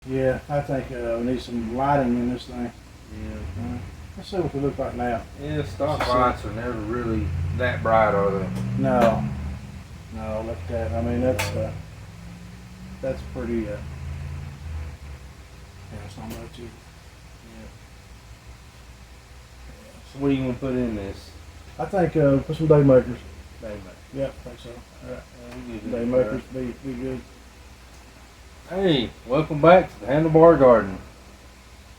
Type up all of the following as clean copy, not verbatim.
Yeah, I think we need some lighting in this thing. Yeah. Let's see what they look like now. Yeah, stock lights are never really that bright, are they? No, no, look at that. I mean, that's pretty. Yeah, it's not much. Yeah. So what do you want to put in this? I think put some Daymakers. Daymaker. Yeah, I think so. Yeah. Daymakers. Daymakers be good. Hey, welcome back to the Handlebar Garden.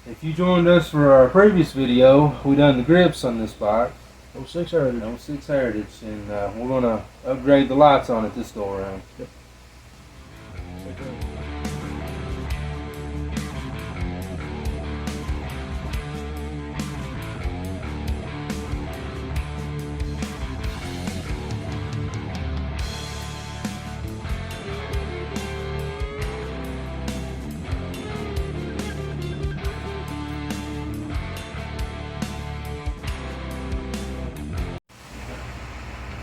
If you joined us for our previous video, we done the grips on this bike. 06 Heritage. 06 Heritage, and we're going to upgrade the lights on it this go around. Yep.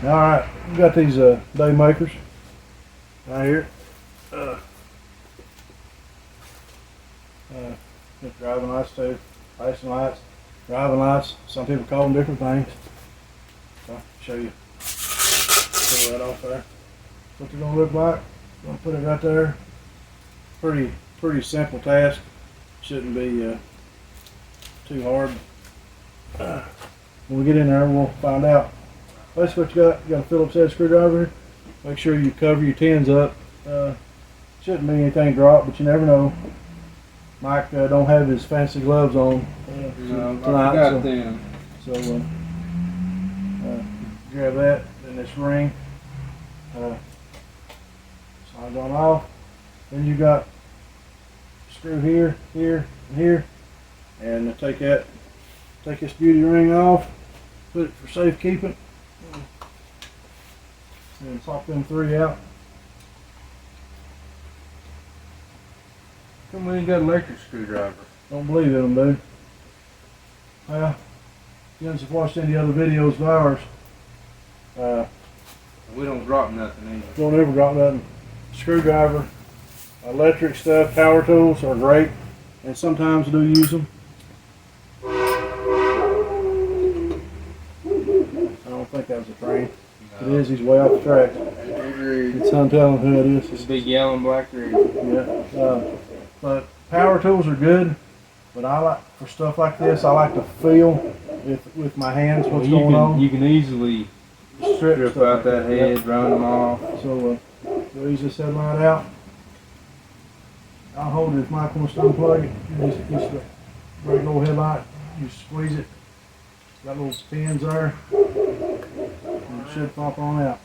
All right, we got these Daymakers right here. Driving lights too, flashing lights, driving lights. Some people call them different things. So I'll show you. Pull that off there. What they're gonna look like. Gonna put it right there. Pretty simple task. Shouldn't be too hard. When we get in there, we'll find out. Basically, what you got a Phillips head screwdriver here. Make sure you cover your tins up. Shouldn't be anything drop, but you never know. Mike don't have his fancy gloves on tonight, so grab that and this ring. Slide on off. Then you got screw here, here, and here, and take this beauty ring off. Put it for safekeeping. And pop them three out. Come on, you got an electric screwdriver. Don't believe in them, dude. Well, you guys have watched any other videos of ours. We don't drop nothing either. Don't ever drop nothing. Screwdriver, electric stuff, power tools are great, and sometimes I do use them. I don't think that was a train. It is, he's way off the track. It's untelling who it is. It's big yellow and black rig. Yeah. But power tools are good, but I like, for stuff like this, I like to feel with my hands what's going on. You can easily strip out that head, run them off. So we'll ease this headlight out. I'll hold it if Mike wants to unplug it. Just a regular old headlight. You squeeze it. Got little pins there. And it should pop on out.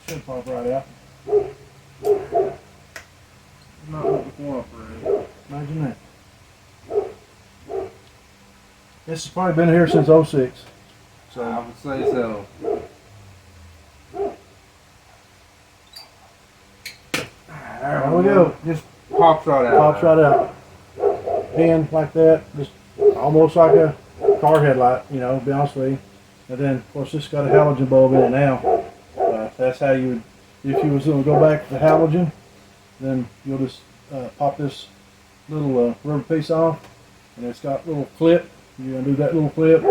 Should pop right out. Not looking cooperate. Imagine that. This has probably been here since 06. So I would say so. There we go. Just pops right out. Pops right out. Pin like that. Just almost like a car headlight, you know, to be honest with you. And then, of course, this got a halogen bulb in it now. That's how you would, if you was going to go back to the halogen, then you'll just pop this little rubber piece off, and it's got a little clip. You're going to do that little clip,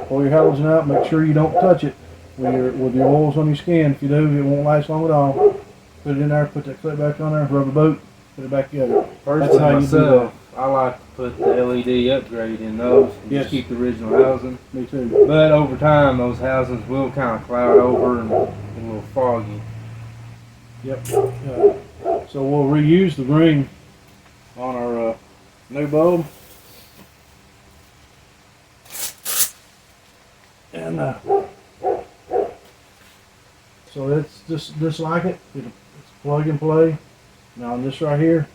pull your halogen out, make sure you don't touch it with your oils on your skin. If you do, it won't last long at all. Put it in there, put that clip back on there, rubber boot, put it back together. Personally, how myself, I like to put the LED upgrade in those and just keep the original housing. Me too. But over time, those housings will kind of cloud over and get a little foggy. Yep. So we'll reuse the ring on our new bulb. And so it's just like it. It's plug and play. Now on this right here,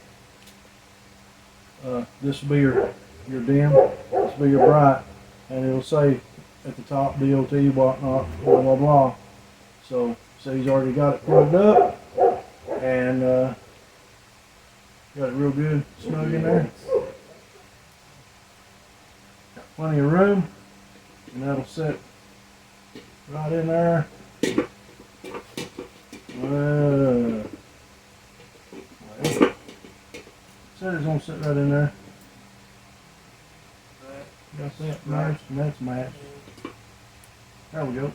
this will be your dim. This will be your bright, and it'll say at the top DOT whatnot, blah blah blah. So he's already got it plugged up, and got it real good snug in there. Got plenty of room, and that'll sit right in there. Center's gonna sit right in there. Got that matched, and that's matched. There we go.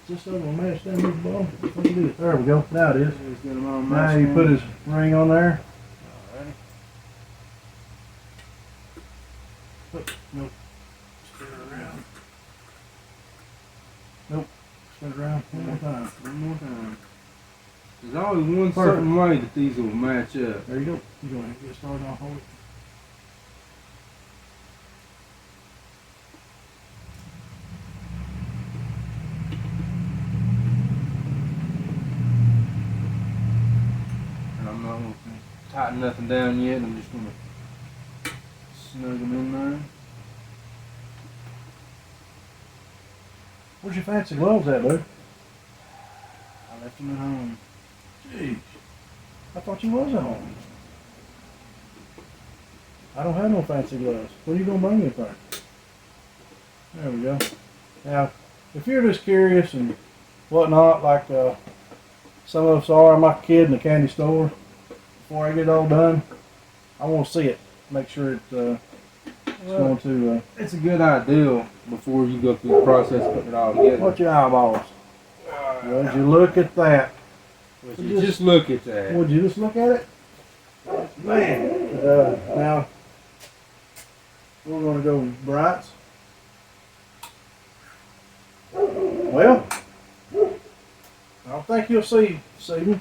Is this over matched down this ball? What do you do? There we go. Now it is. Now you put his ring on there. Alrighty. Nope. Spin it around. Nope. Spin it around one more time. One more time. There's always one certain way that these will match up. There you go. You're going to get started on hold it. And I'm not going to tighten nothing down yet. I'm just going to snug them in there. Where's your fancy gloves at, dude? I left them at home. Jeez. I thought you was at home. I don't have no fancy gloves. What are you going to bring me for? There we go. Now, if you're just curious and whatnot, like some of us are, I'm like a kid in the candy store. Before I get it all done, I want to see it. Make sure it's going to... It's a good idea before you go through the process of putting it all together. What's your eyeballs? Would you look at that? Would you just look at that? Would you just look at it? Man. Now, we're going to go brights. Well, I don't think you'll see this evening.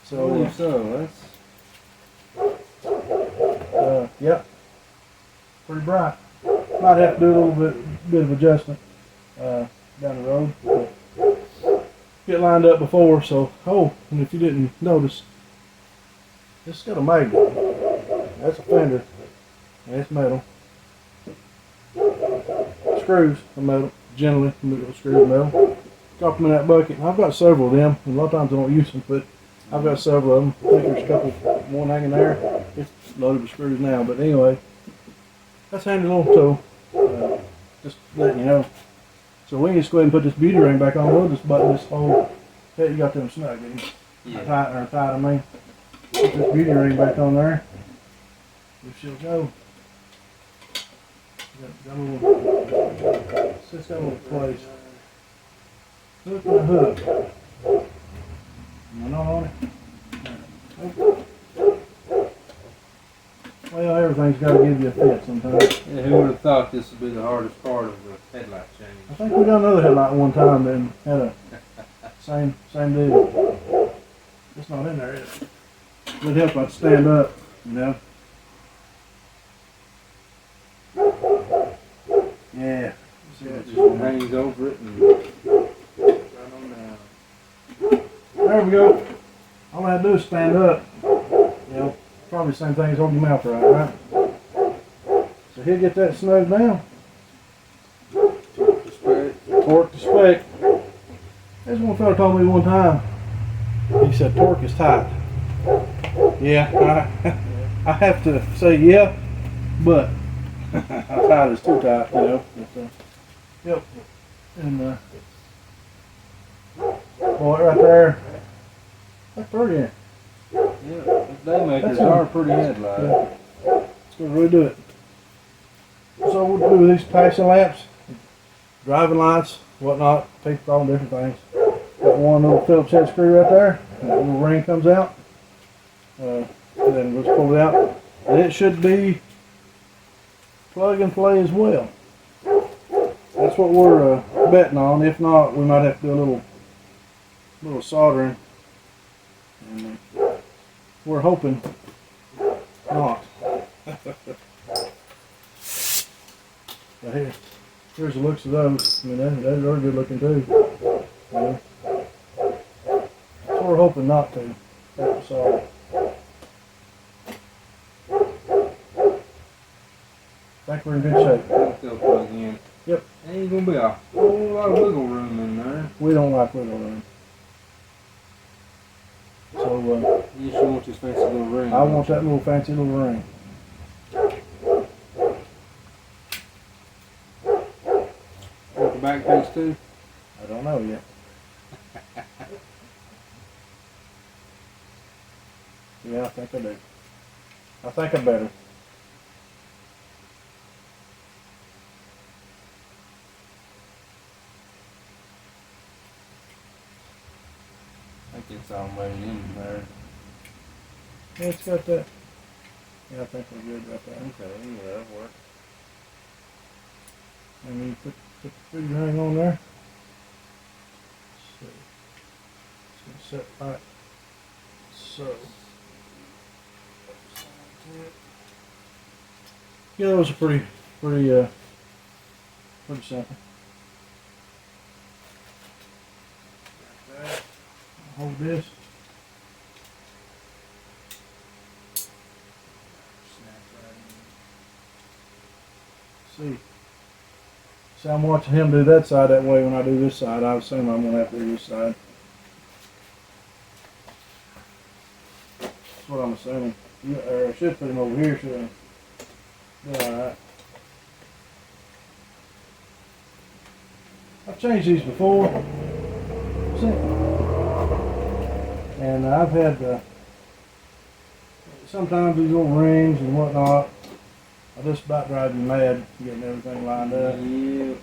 So that's Yep. Pretty bright. Might have to do a little bit of adjustment down the road. But get lined up before, so and if you didn't notice, this has got a magnet. That's a fender. That's metal. Screws are metal. Generally, screws are metal. Drop them in that bucket. I've got several of them. And a lot of times I don't use them, but I've got several of them. I think there's a couple, one hanging there. It's loaded with screws now, but anyway, that's a handy little tool. Just letting you know. So we can just go ahead and put this beauty ring back on. We'll just button this whole. Hey, you got them snug, didn't you? yeah. Tight, I mean. Put this beauty ring back on there. If she'll go. Got a little. It's got a little place. Hook and a hook. Am I not on it? Nope. Well, everything's got to give you a fit sometimes. Yeah, who would have thought this would be the hardest part of the headlight change? I think we done another headlight one time and had a same deal. It's not in there, is it? Would help I'd stand up, you know. Yeah. See what just hangs over it and right on down. There we go. All I had to do is stand up. You know, probably the same thing as holding your mouth right? So he'll get that snug down. Torque to spec. There's one fella told me one time. He said torque is tight. Yeah, I have to say yeah, but how tight is too tight, you know. But, yep. And boy, right there. That's pretty. Yeah, Daymakers are pretty headlight. Yeah. Let's go redo it. So we'll do these passing lamps, driving lights, whatnot, take all different things. Got one little Phillips head screw right there. And that little ring comes out. And then we'll just pull it out. And it should be plug and play as well. That's what we're betting on. If not, we might have to do a little soldering. And we're hoping not. But here's the looks of those. I mean, those are good looking too. Yeah. So we're hoping not to. That's all. I think we're in good shape. They'll plug in. Yep. Ain't gonna be a whole lot of wiggle room in there. We don't like wiggle room. So You sure want this fancy little ring? I want that little fancy little ring. Want the back piece too? I don't know yet. Yeah, I think I do. I think I better. I think it's all made in there. Yeah, it's got that. Yeah, I think we're good right there. Okay, yeah, that'll work. And you put the food ring on there. So it's gonna set right. So yeah, that was a pretty simple. Hold this. See. See, I'm watching him do that side that way. When I do this side, I assume I'm gonna have to do this side. That's what I'm assuming. Or I should put him over here, shouldn't I? Yeah, alright. I've changed these before. And I've had sometimes these little rings and whatnot, I just about drive you mad getting everything lined up. Yeah.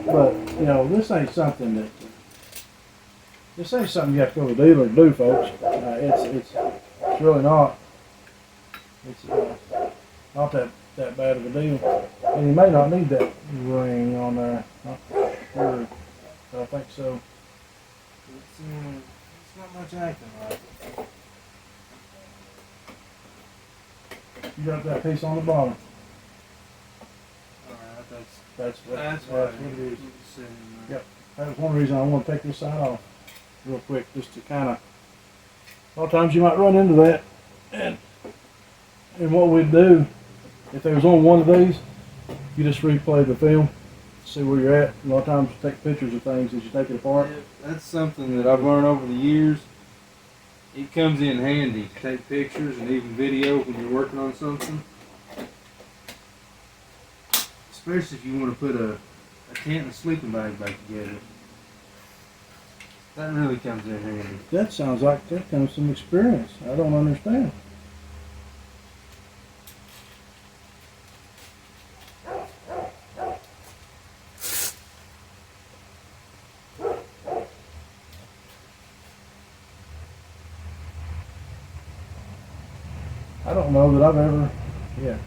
But you know, this ain't something you have to go to the dealer to do, folks. It's really not. It's not that bad of a deal. And you may not need that ring on there. Not sure. But I think so. It's not much acting like. You got that piece on the bottom. Alright, That's what what it is. Yep. Yep. That was one reason I want to take this side off real quick, just to kind of. A lot of times you might run into that, and what we'd do if they was on one of these, you just replay the film, see where you're at. A lot of times you take pictures of things as you take it apart. Yeah, that's something that I've learned over the years. It comes in handy to take pictures and even video when you're working on something. Especially if you want to put a tent and a sleeping bag back together. That really comes in handy. That sounds like that comes from experience. I don't understand. I don't know that I've ever, yeah.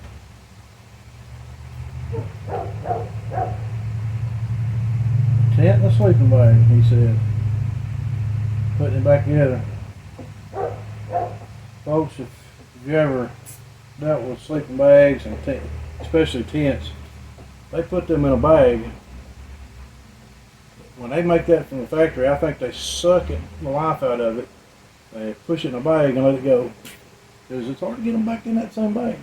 Tent and a sleeping bag, he said. Putting it back together. Folks, if you ever dealt with sleeping bags and especially tents, they put them in a bag. When they make that from the factory, I think they suck it, the life out of it. They push it in a bag and let it go. Because it's hard to get them back in that same bag.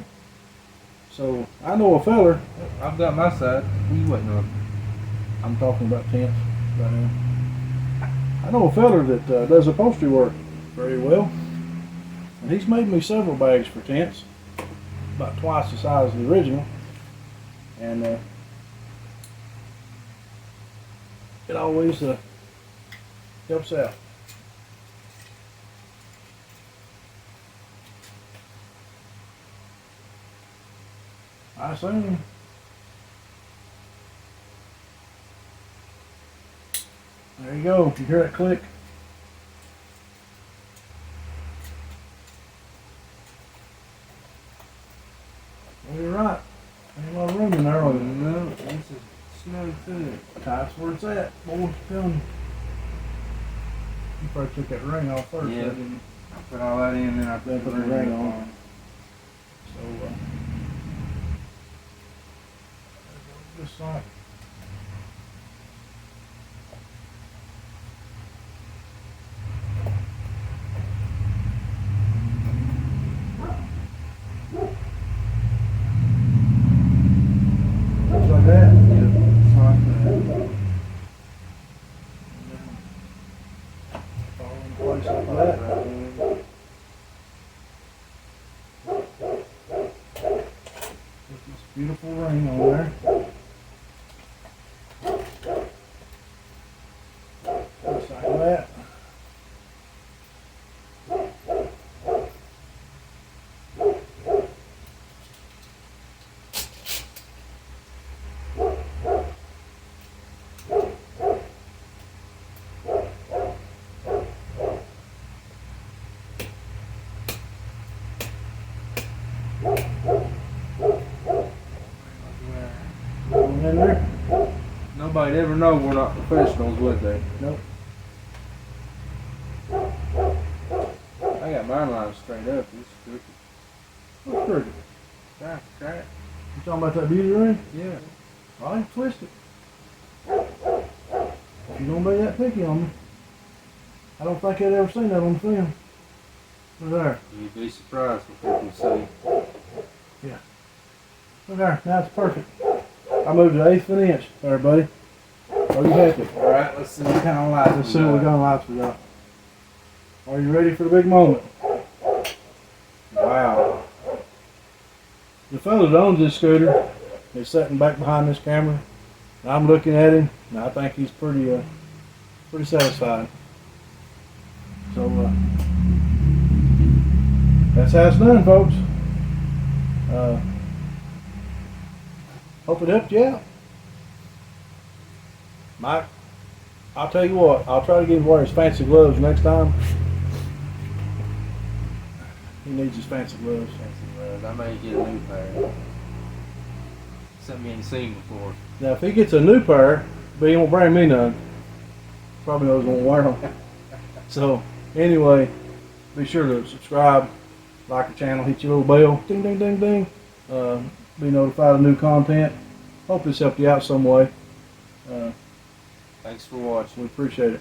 So, I know a feller. I've got my side. What are you waiting on? I'm talking about tents right now. I know a feller that does upholstery work very well. And he's made me several bags for tents. About twice the size of the original. And it always helps out. I assume. There you go. You hear that click? Well, you're right. Ain't a lot of room in there. No, this is snug too. That's where it's at. Boy, telling you. You probably took that ring off first. Yeah. Didn't you? I put all that in, then I Then put the ring on. So, just like. Just like that. Yeah, just like that. Fall in place like that. Put this beautiful ring on there. Just like that. Nobody'd ever know we're not professionals, would they? Nope. I got mine lined straight up. It's crooked. What's crooked? Try it. You talking about that beauty ring? Yeah. I ain't twist it. If you don't be that picky on me, I don't think I'd ever seen that on film. Look there. You'd be surprised what people say. Look there. Now it's perfect. I moved to 1/8 of an inch there, buddy. Are you happy? Alright, let's see what kind of lights Let's see what we got on lights we got. Are you ready for the big moment? Wow. The fellow that owns this scooter is sitting back behind this camera. And I'm looking at him, and I think he's pretty satisfied. So, that's how it's done, folks. Hope it helped you out. Mike, I'll tell you what, I'll try to get him wear his fancy gloves next time. He needs his fancy gloves. I may get a new pair. Something you ain't seen before. Now, if he gets a new pair, but he won't bring me none, probably knows won't wear them. So, anyway, be sure to subscribe, like the channel, hit your little bell, ding, ding, ding, ding. Be notified of new content. Hope this helped you out some way. Thanks for watching. We appreciate it.